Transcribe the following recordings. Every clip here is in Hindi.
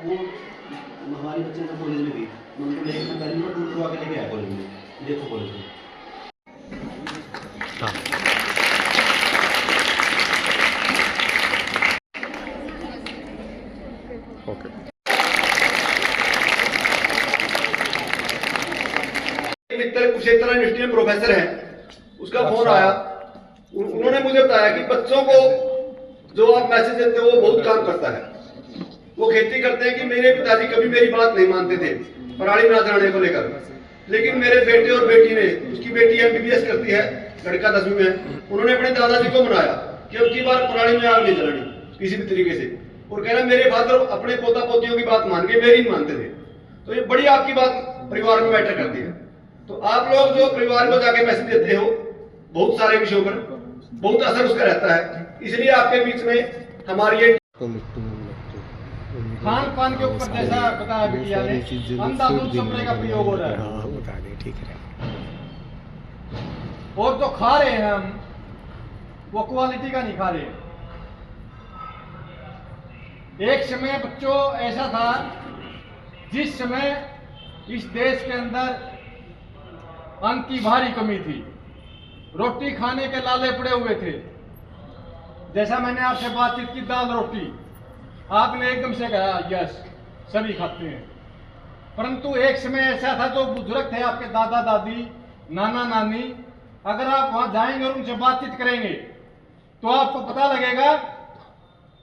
वो हमारी बच्चे ने कॉलेज में गई, मैं उनको लेकर मैं पहली बार टूर करवा के लेके आया कॉलेज में, देखो कॉलेज में। ओके। मित्तर कुरुक्षेत्र यूनिवर्सिटी में प्रोफेसर हैं, उसका फोन आया, उन्होंने मुझे बताया कि बच्चों को जो आप मैसेज देते हो वो बहुत काम करता है। वो खेती करते हैं कि मेरे पिताजी कभी मेरी बात नहीं मानते थे पराली में जाने को लेकर, लेकिन मेरे बेटे और बेटी ने, उसकी बेटी MBBS करती है, लड़का 10वीं में, उन्होंने अपने दादाजी को मनाया कि अब की बार पराली में आग नहीं जलानी किसी भी तरीके से, और कह रहा मेरे फादर अपने पोता पोतियों की बात मान के मेरी नहीं मानते थे। तो ये बड़ी आपकी बात परिवार में मैटर करती है। तो आप लोग जो परिवार को जाके मैसेज देते हो बहुत सारे विषयों पर, बहुत असर उसका रहता है, इसलिए आपके बीच में हमारी ये खान पान के ऊपर जैसा बताया बिटिया ने, अंधाधुंध स्प्रे का प्रयोग हो रहा है। बता दें, ठीक है। और जो खा रहे हैं हम, वो क्वालिटी का नहीं खा रहे। एक समय बच्चों ऐसा था जिस समय इस देश के अंदर अन्न की भारी कमी थी, रोटी खाने के लाले पड़े हुए थे। जैसा मैंने आपसे बातचीत की, दाल रोटी आपने एकदम से कहा यस सभी खाते हैं, परंतु एक समय ऐसा था जो बुजुर्ग थे आपके दादा दादी, नाना नानी, अगर आप वहां जाएंगे और उनसे बातचीत करेंगे तो आपको पता लगेगा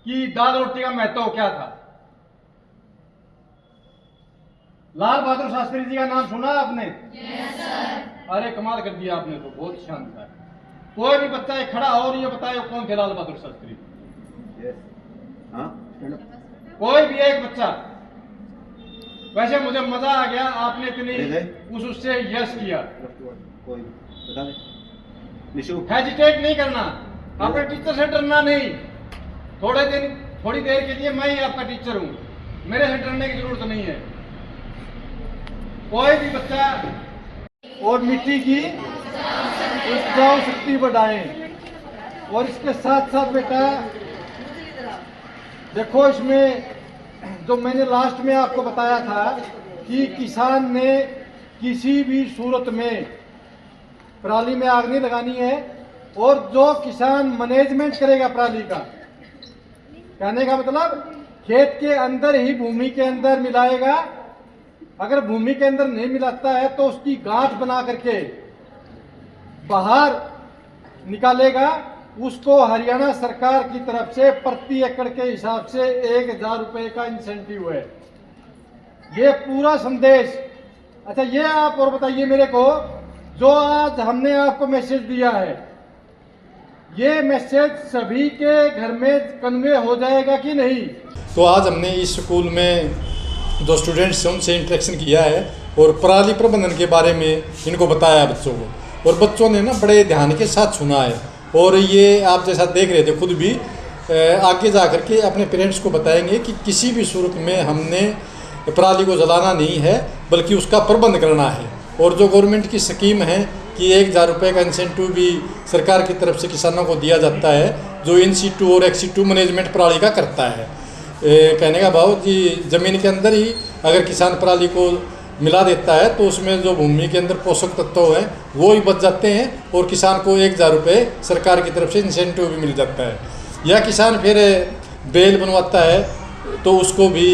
कि दाल रोटी का महत्व क्या था। लाल बहादुर शास्त्री जी का नाम सुना आपने? Yes sir. अरे कमाल कर दिया आपने, तो बहुत शानदार। कोई भी बच्चा एक खड़ा और ये बताए कौन थे लाल बहादुर शास्त्री? यस। हाँ, कोई भी एक बच्चा। वैसे मुझे मजा आ गया, आपने इतनी उससे यस किया। कोई बता दे। निशु, हेजिटेट नहीं करना, अपने टीचर से डरना नहीं। थोड़ी देर के लिए मैं ही आपका टीचर हूं, मेरे से डरने की जरूरत नहीं है। कोई भी बच्चा और मिट्टी की उपजाऊ शक्ति बढ़ाएं। और इसके साथ साथ बेटा देखो, इसमें जो मैंने लास्ट में आपको बताया था कि किसान ने किसी भी सूरत में पराली में आग नहीं लगानी है, और जो किसान मैनेजमेंट करेगा पराली का, कहने का मतलब खेत के अंदर ही भूमि के अंदर मिलाएगा। अगर भूमि के अंदर नहीं मिलाता है तो उसकी गांठ बना करके बाहर निकालेगा। उसको हरियाणा सरकार की तरफ से प्रति एकड़ के हिसाब से 1000 रुपए का इंसेंटिव है। ये पूरा संदेश। अच्छा, ये आप और बताइए मेरे को, जो आज हमने आपको मैसेज दिया है, ये मैसेज सभी के घर में कन्वे हो जाएगा कि नहीं? तो आज हमने इस स्कूल में जो स्टूडेंट्स हैं उनसे इंटरेक्शन किया है और पराली प्रबंधन के बारे में इनको बताया बच्चों को, और बच्चों ने ना बड़े ध्यान के साथ सुना है। और ये आप जैसा देख रहे थे खुद भी, आगे जा कर के अपने पेरेंट्स को बताएंगे कि किसी भी सूरत में हमने पराली को जलाना नहीं है, बल्कि उसका प्रबंध करना है। और जो गवर्नमेंट की स्कीम है कि 1000 रुपये का इंसेंटिव भी सरकार की तरफ से किसानों को दिया जाता है, जो इन-सीटू और एक्स-सीटू मैनेजमेंट पराली का करता है। कहने का भाव कि ज़मीन के अंदर ही अगर किसान पराली को मिला देता है तो उसमें जो भूमि के अंदर पोषक तत्व हैं वो ही बच जाते हैं, और किसान को 1000 रुपये सरकार की तरफ से इंसेंटिव भी मिल जाता है। या किसान फिर बेल बनवाता है तो उसको भी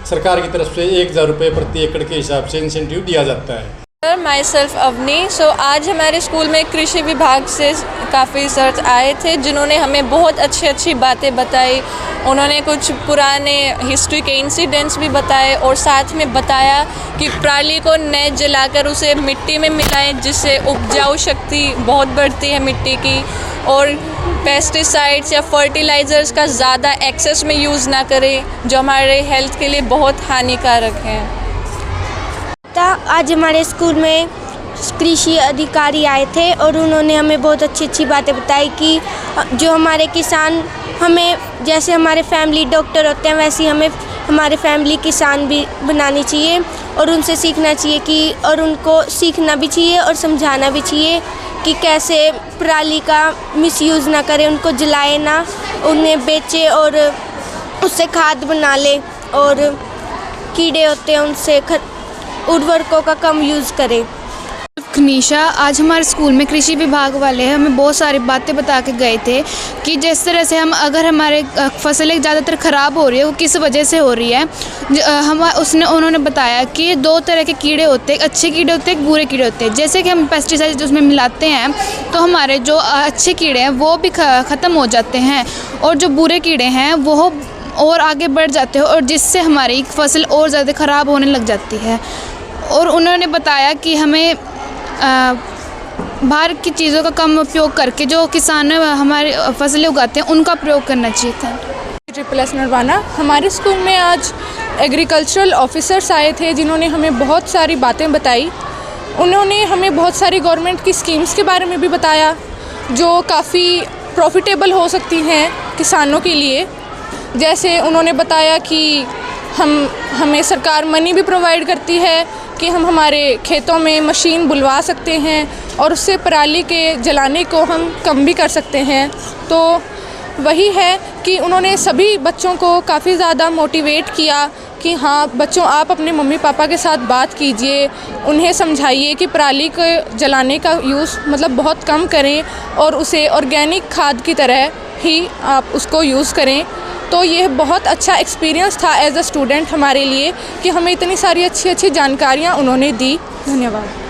सरकार की तरफ से 1000 रुपये प्रति एकड़ के हिसाब से इंसेंटिव दिया जाता है। Myself Avni. आज हमारे स्कूल में कृषि विभाग से काफ़ी सर आए थे, जिन्होंने हमें बहुत अच्छी बातें बताई। उन्होंने कुछ पुराने हिस्ट्री के इंसिडेंट्स भी बताए, और साथ में बताया कि पराली को न जलाकर उसे मिट्टी में मिलाएं, जिससे उपजाऊ शक्ति बहुत बढ़ती है मिट्टी की, और पेस्टिसाइड्स या फर्टिलाइज़र्स का ज़्यादा एक्सेस में यूज़ ना करें, जो हमारे हेल्थ के लिए बहुत हानिकारक हैं। आज हमारे स्कूल में कृषि अधिकारी आए थे और उन्होंने हमें बहुत अच्छी बातें बताई कि जो हमारे किसान, हमें जैसे हमारे फैमिली डॉक्टर होते हैं वैसे हमें हमारे फैमिली किसान भी बनानी चाहिए और उनसे सीखना चाहिए कि और उनको सीखना भी चाहिए और समझाना भी चाहिए कि कैसे पराली का मिसयूज़ ना करें, उनको जलाए ना, उन्हें बेचे और उससे खाद बना ले और कीड़े होते हैं उनसे उर्वरकों का कम यूज़ करें। निशा, आज हमारे स्कूल में कृषि विभाग वाले हमें बहुत सारी बातें बता के गए थे कि जिस तरह से हम अगर हमारे फसलें ज़्यादातर ख़राब हो रही है वो किस वजह से हो रही है। उन्होंने बताया कि 2 तरह के कीड़े होते हैं, अच्छे कीड़े होते हैं, एक बुरे कीड़े होते हैं। जैसे कि हम पेस्टिसाइड उसमें मिलाते हैं तो हमारे जो अच्छे कीड़े हैं वो भी ख़त्म हो जाते हैं और जो बुरे कीड़े हैं वो और आगे बढ़ जाते हैं और जिससे हमारी फसल और ज़्यादा ख़राब होने लग जाती है। और उन्होंने बताया कि हमें बाहर की चीज़ों का कम उपयोग करके जो किसान हमारी फसलें उगाते हैं उनका प्रयोग करना चाहिए था। ट्रिपल नरवाना, हमारे स्कूल में आज एग्रीकल्चरल ऑफिसर्स आए थे जिन्होंने हमें बहुत सारी बातें बताई। उन्होंने हमें बहुत सारी गवर्नमेंट की स्कीम्स के बारे में भी बताया जो काफ़ी प्रॉफिटेबल हो सकती हैं किसानों के लिए। जैसे उन्होंने बताया कि हमें सरकार मनी भी प्रोवाइड करती है कि हम हमारे खेतों में मशीन बुलवा सकते हैं और उससे पराली के जलाने को हम कम भी कर सकते हैं। तो वही है कि उन्होंने सभी बच्चों को काफ़ी ज़्यादा मोटिवेट किया कि हाँ बच्चों, आप अपने मम्मी पापा के साथ बात कीजिए, उन्हें समझाइए कि पराली को जलाने का यूज़ मतलब बहुत कम करें और उसे ऑर्गेनिक खाद की तरह ही आप उसको यूज़ करें। तो ये बहुत अच्छा एक्सपीरियंस था एज अ स्टूडेंट हमारे लिए कि हमें इतनी सारी अच्छी अच्छी जानकारियाँ उन्होंने दी। धन्यवाद।